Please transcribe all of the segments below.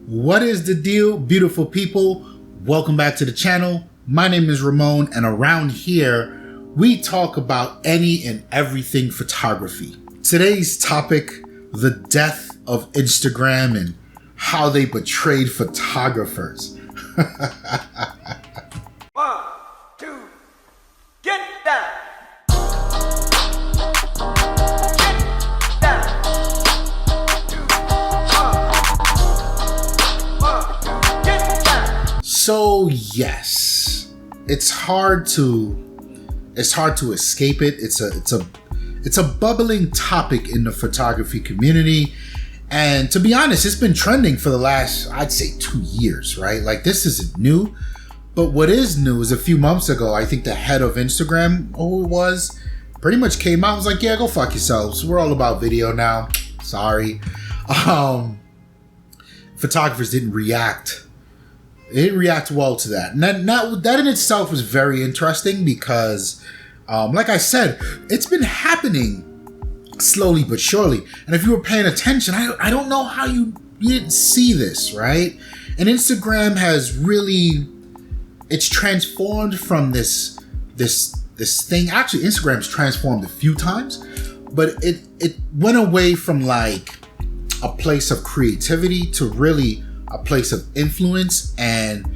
What is the deal, beautiful people? Welcome back to the channel. My name is Ramon, and around here, we talk about any and everything photography. Today's topic, the death of Instagram and how they betrayed photographers. 1, 2, get down. So yes, it's hard to escape it. It's a bubbling topic in the photography community, and to be honest, it's been trending for the last, I'd say, 2 years, right? Like, this isn't new, but what is new is a few months ago, I think the head of Instagram, pretty much came out and was like, yeah, go fuck yourselves. We're all about video now. Sorry. Photographers didn't react. It didn't react well to that. And that in itself was very interesting because, like I said, it's been happening slowly but surely. And if you were paying attention, I don't know how you didn't see this, right? And Instagram has really, it's transformed from this thing. Actually, Instagram's transformed a few times, but it went away from like a place of creativity to really a place of influence, and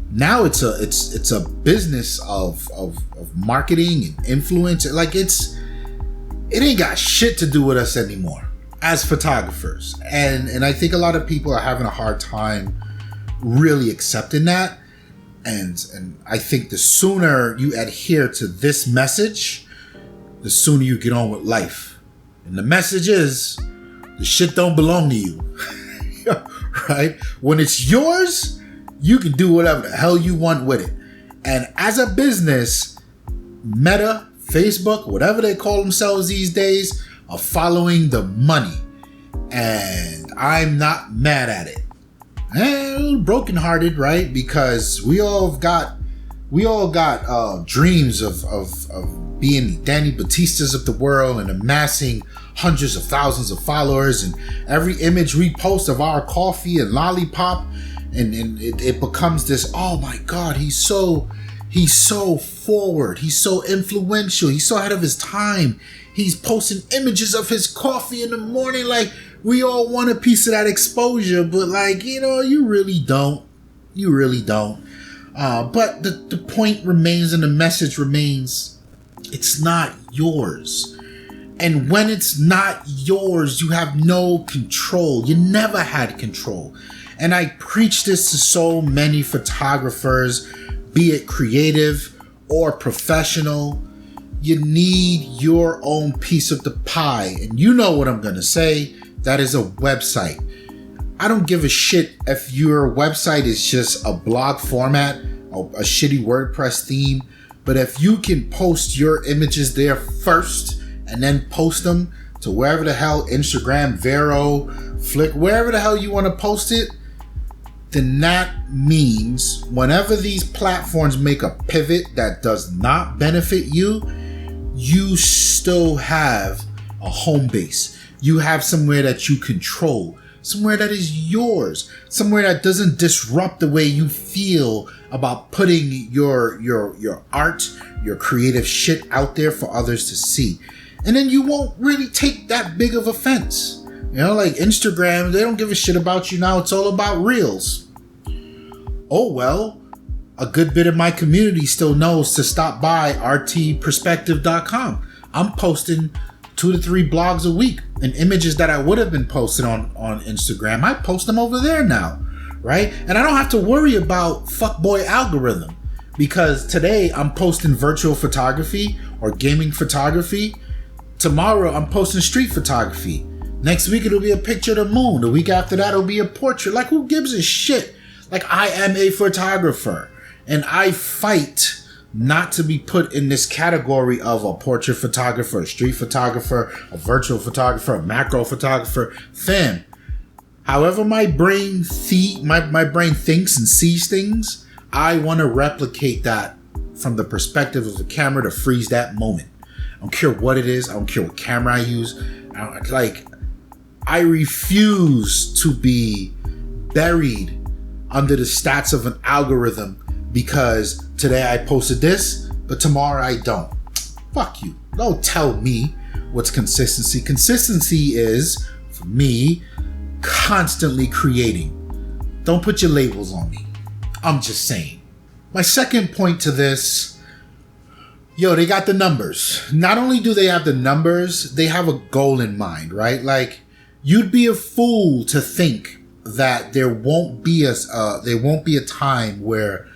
now it's a business of marketing and influence. Like, it ain't got shit to do with us anymore as photographers, and I think a lot of people are having a hard time really accepting that, and I think the sooner you adhere to this message, the sooner you get on with life. And the message is, the shit don't belong to you. Right? When it's yours, you can do whatever the hell you want with it. And as a business, Meta, Facebook, whatever they call themselves these days, are following the money. And I'm not mad at it. And brokenhearted, right? Because we all got dreams of being Danny Batistas of the world and amassing hundreds of thousands of followers, and every image we post of our coffee and lollipop, and it becomes this, oh my God, he's so forward, he's so influential, he's so ahead of his time, he's posting images of his coffee in the morning. Like, we all want a piece of that exposure, but like, you really don't. But the point remains and the message remains, it's not yours. And when it's not yours, you have no control. You never had control. And I preach this to so many photographers, be it creative or professional. You need your own piece of the pie. And you know what I'm going to say. That is a website. I don't give a shit if your website is just a blog format, a shitty WordPress theme. But if you can post your images there first, and then post them to wherever the hell, Instagram, Vero, Flick, wherever the hell you want to post it, then that means whenever these platforms make a pivot that does not benefit you, you still have a home base. You have somewhere that you control, somewhere that is yours, somewhere that doesn't disrupt the way you feel about putting your art, your creative shit out there for others to see. And then you won't really take that big of offense. Like Instagram, they don't give a shit about you now. It's all about reels. Oh well, a good bit of my community still knows to stop by rtperspective.com. I'm posting 2 to 3 blogs a week, and images that I would have been posted on Instagram, I post them over there now, right? And I don't have to worry about fuckboy algorithm, because today I'm posting virtual photography or gaming photography. Tomorrow I'm posting street photography. Next week it'll be a picture of the moon. The week after that it'll be a portrait. Like, who gives a shit? Like, I am a photographer, and I fight not to be put in this category of a portrait photographer, a street photographer, a virtual photographer, a macro photographer. Fam, however my brain thinks and sees things, I want to replicate that from the perspective of the camera to freeze that moment. I don't care what it is. I don't care what camera I use. I refuse to be buried under the stats of an algorithm because today I posted this, but tomorrow I don't. Fuck you. Don't tell me what's consistency. Consistency is, for me, constantly creating. Don't put your labels on me. I'm just saying. My second point to this, they got the numbers. Not only do they have the numbers, they have a goal in mind, right? Like, you'd be a fool to think that there won't be a time where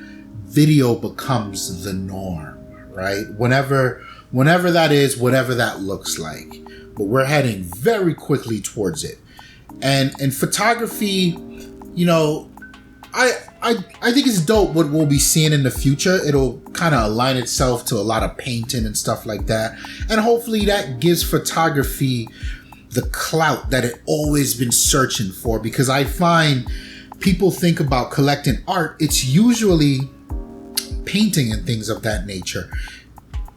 video becomes the norm, right? Whenever that is, whatever that looks like. But we're heading very quickly towards it. And in photography, I think it's dope what we'll be seeing in the future. It'll kind of align itself to a lot of painting and stuff like that. And hopefully that gives photography the clout that it always been searching for, because I find people think about collecting art, it's usually painting and things of that nature.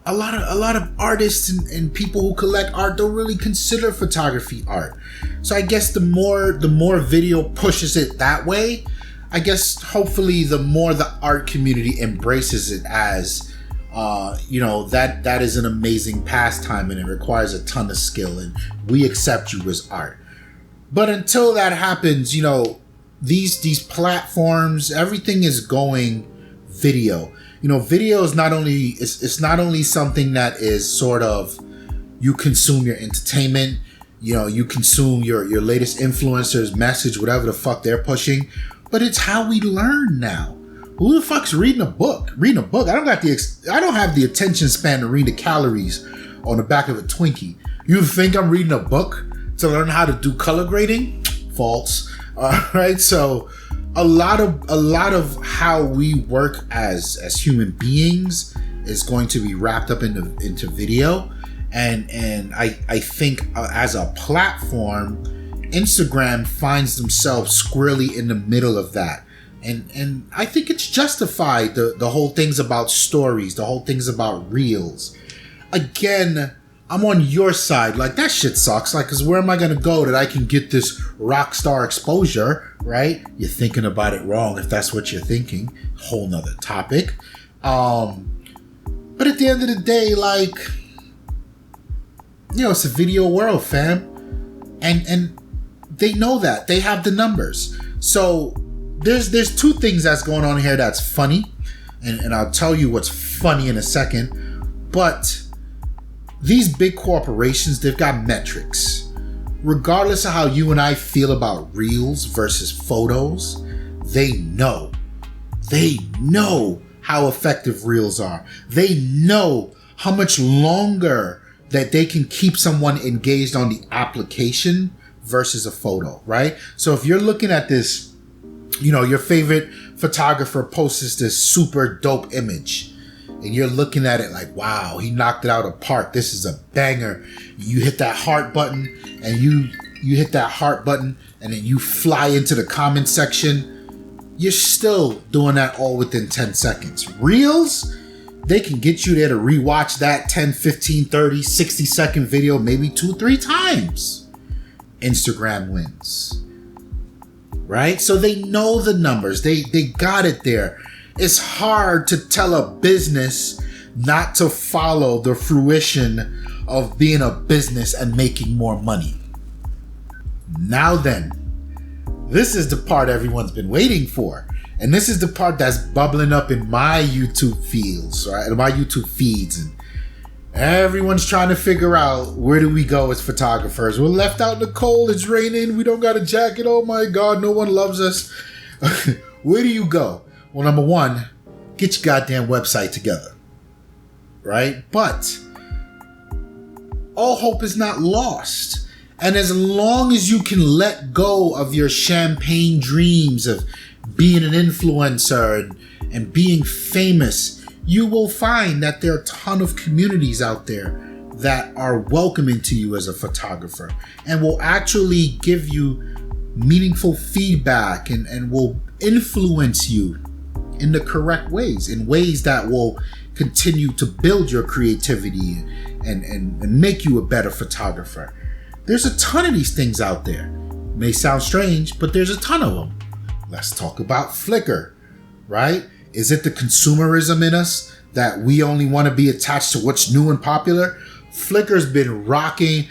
A lot of artists and people who collect art don't really consider photography art. So I guess the more video pushes it that way, I guess hopefully the more the art community embraces it as that is an amazing pastime and it requires a ton of skill and we accept you as art. But until that happens, these platforms, everything is going video. Video is not only it's not only something that is sort of, you consume your entertainment, you consume your latest influencer's message, whatever the fuck they're pushing, but it's how we learn now. Who the fuck's reading a book? I don't have the attention span to read the calories on the back of a Twinkie. You think I'm reading a book to learn how to do color grading? False. Right? So a lot of how we work as human beings is going to be wrapped up into video. And I think as a platform, Instagram finds themselves squarely in the middle of that. And I think it's justified, the whole things about stories, the whole things about reels. Again, I'm on your side. Like, that shit sucks. Like, because where am I going to go that I can get this rock star exposure, right? You're thinking about it wrong if that's what you're thinking. Whole nother topic. But at the end of the day, like, it's a video world, fam. And they know that. They have the numbers. So there's two things that's going on here that's funny. And I'll tell you what's funny in a second. But these big corporations, they've got metrics. Regardless of how you and I feel about reels versus photos, they know. They know how effective reels are. They know how much longer that they can keep someone engaged on the application versus a photo, right? So if you're looking at this, your favorite photographer posts this super dope image, and you're looking at it like, wow, he knocked it out of the park. This is a banger. You hit that heart button, and you hit that heart button, and then you fly into the comment section. You're still doing that all within 10 seconds. Reels, they can get you there to rewatch that 10, 15, 30, 60-second video maybe 2-3 times. Instagram wins. Right? So they know the numbers. They got it there. It's hard to tell a business not to follow the fruition of being a business and making more money. Now then, this is the part everyone's been waiting for. And this is the part that's bubbling up in my YouTube feeds, right? My YouTube feeds. And everyone's trying to figure out, where do we go as photographers? We're left out in the cold. It's raining. We don't got a jacket. Oh my God, no one loves us. Where do you go? Well, number one, get your goddamn website together, right? But all hope is not lost. And as long as you can let go of your champagne dreams of being an influencer and being famous, you will find that there are a ton of communities out there that are welcoming to you as a photographer and will actually give you meaningful feedback and will influence you in the correct ways, in ways that will continue to build your creativity and make you a better photographer. There's a ton of these things out there. May sound strange, but there's a ton of them. Let's talk about Flickr, right? Is it the consumerism in us that we only want to be attached to what's new and popular? Flickr's been rocking.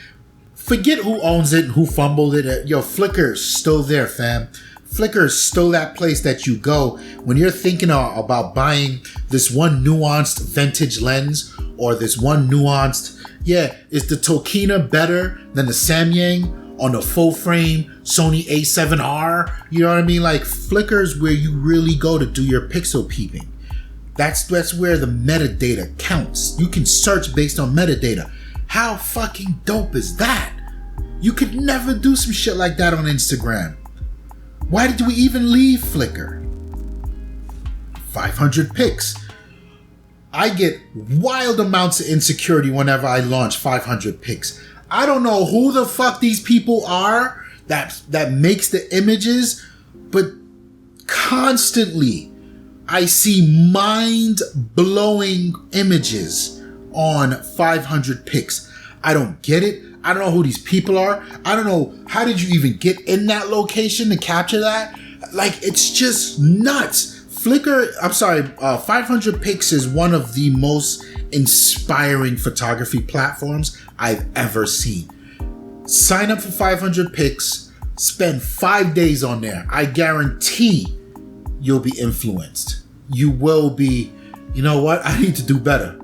Forget who owns it, who fumbled it. Yo, Flickr's still there, fam. Flickr is still that place that you go when you're thinking about buying this one nuanced vintage lens or this one nuanced, is the Tokina better than the Samyang on the full frame Sony A7R? You know what I mean? Like, Flickr is where you really go to do your pixel peeping. That's where the metadata counts. You can search based on metadata. How fucking dope is that? You could never do some shit like that on Instagram. Why did we even leave Flickr? 500 pics. I get wild amounts of insecurity whenever I launch 500 pics. I don't know who the fuck these people are that makes the images, but constantly I see mind-blowing images on 500 pics. I don't get it. I don't know who these people are. I don't know, how did you even get in that location to capture that? Like, it's just nuts. 500 pics is one of the most inspiring photography platforms I've ever seen. Sign up for 500 pics, spend 5 days on there. I guarantee you'll be influenced. You will be, you know what? I need to do better.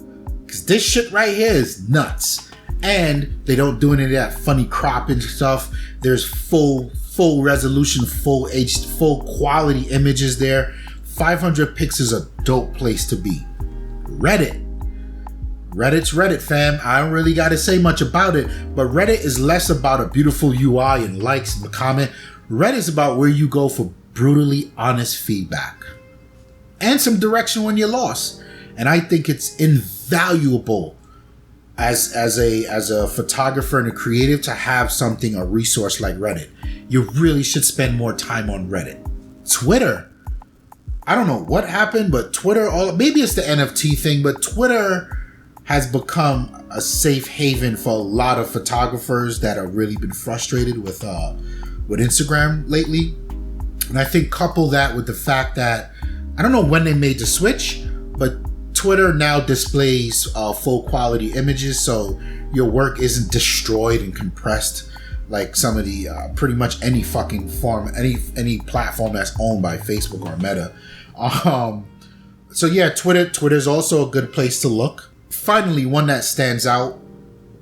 Because this shit right here is nuts. And they don't do any of that funny cropping stuff. There's full resolution, full quality images there. 500 pics is a dope place to be. Reddit's Reddit, fam. I don't really got to say much about it, but Reddit is less about a beautiful UI and likes and the comment. Reddit is about where you go for brutally honest feedback and some direction when you're lost. And I think it's invaluable as a photographer and a creative to have a resource like Reddit. You really should spend more time on Reddit. Twitter, I don't know what happened, but Twitter, maybe it's the NFT thing, but Twitter has become a safe haven for a lot of photographers that have really been frustrated with Instagram lately. And I think couple that with the fact that, I don't know when they made the switch, but Twitter now displays full quality images, so your work isn't destroyed and compressed like some of the pretty much any fucking form, any platform that's owned by Facebook or Meta. So yeah, Twitter's also a good place to look. Finally, one that stands out,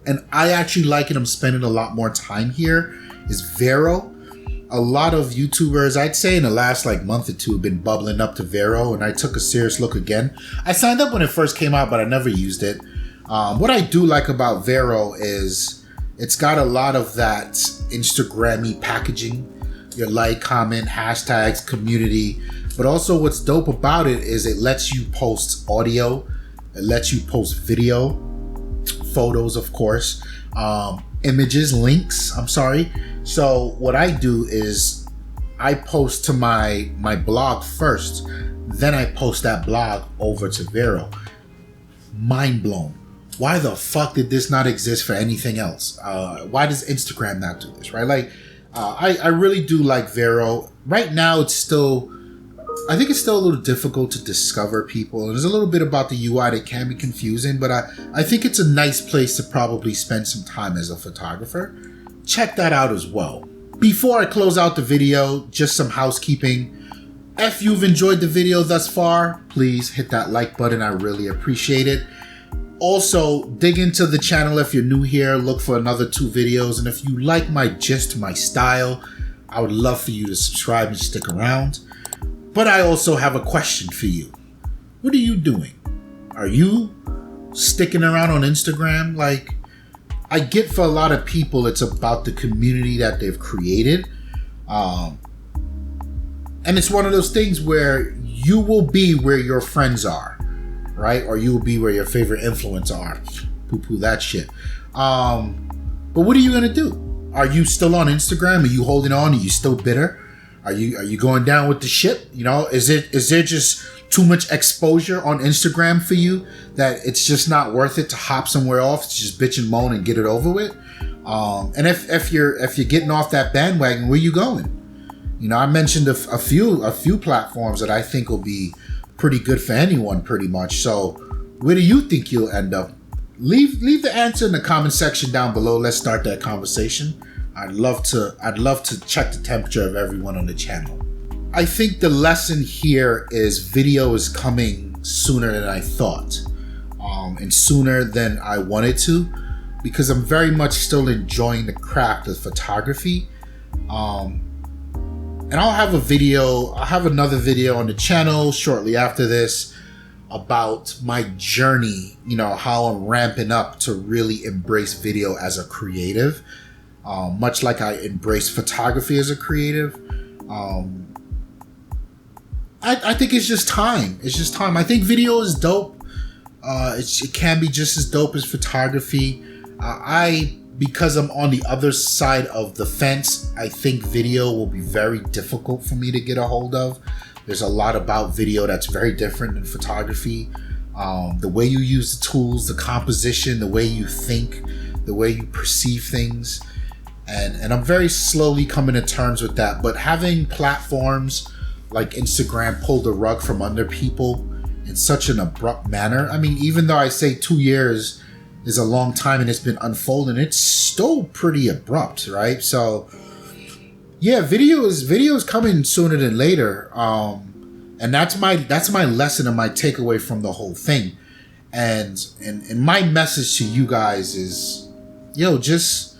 and I actually like it, I'm spending a lot more time here, is Vero. A lot of YouTubers, I'd say in the last month or two, have been bubbling up to Vero, and I took a serious look again. I signed up when it first came out, but I never used it. What I do like about Vero is it's got a lot of that Instagram-y packaging. Your like, comment, hashtags, community. But also what's dope about it is it lets you post audio. It lets you post video, photos, of course, images, links, So what I do is I post to my blog first, then I post that blog over to Vero. Mind blown. Why the fuck did this not exist for anything else? Why does Instagram not do this, right? I really do like Vero. Right now I think it's still a little difficult to discover people. There's a little bit about the UI that can be confusing, but I think it's a nice place to probably spend some time as a photographer. Check that out as well. Before I close out the video, just some housekeeping. If you've enjoyed the video thus far, please hit that like button. I really appreciate it. Also, dig into the channel if you're new here. Look for another 2 videos. And if you like my gist, my style, I would love for you to subscribe and stick around. But I also have a question for you. What are you doing? Are you sticking around on Instagram? I get for a lot of people, it's about the community that they've created. And it's one of those things where you will be where your friends are, right? Or you will be where your favorite influencers are. Poo-poo that shit. But what are you going to do? Are you still on Instagram? Are you holding on? Are you still bitter? Are you going down with the ship? You know, is there just too much exposure on Instagram for you that it's just not worth it to hop somewhere off to just bitch and moan and get it over with? And if you're getting off that bandwagon, where you going? You know, I mentioned a few platforms that I think will be pretty good for anyone, pretty much. So, where do you think you'll end up? Leave the answer in the comment section down below. Let's start that conversation. I'd love to check the temperature of everyone on the channel. I think the lesson here is video is coming sooner than I thought, and sooner than I wanted to, because I'm very much still enjoying the craft of photography. And I'll have another video on the channel shortly after this about my journey, you know, how I'm ramping up to really embrace video as a creative, much like I embrace photography as a creative. I think it's just time. It's just time. I think video is dope. It can be just as dope as photography. Because I'm on the other side of the fence, I think video will be very difficult for me to get a hold of. There's a lot about video that's very different than photography. The way you use the tools, the composition, the way you think, the way you perceive things. And I'm very slowly coming to terms with that. But having platforms like Instagram pull the rug from under people in such an abrupt manner. I mean, even though I say 2 years is a long time and it's been unfolding, it's still pretty abrupt, right? So yeah, video is coming sooner than later, and that's my lesson and my takeaway from the whole thing. And my message to you guys is, just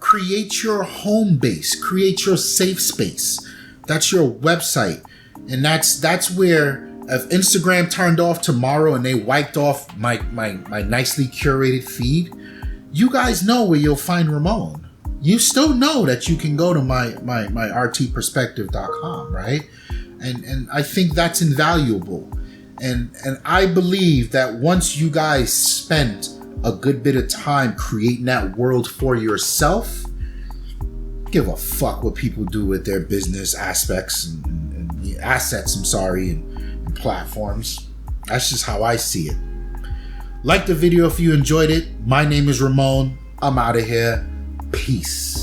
create your home base, create your safe space. That's your website, and that's where, if Instagram turned off tomorrow and they wiped off my nicely curated feed, you guys know where you'll find Ramon. You still know that you can go to my rtperspective.com, right? And I think that's invaluable. And I believe that once you guys spent a good bit of time creating that world for yourself, give a fuck what people do with their business aspects and assets, and platforms. That's just how I see it. Like the video if you enjoyed it. My name is Ramon. I'm out of here. Peace.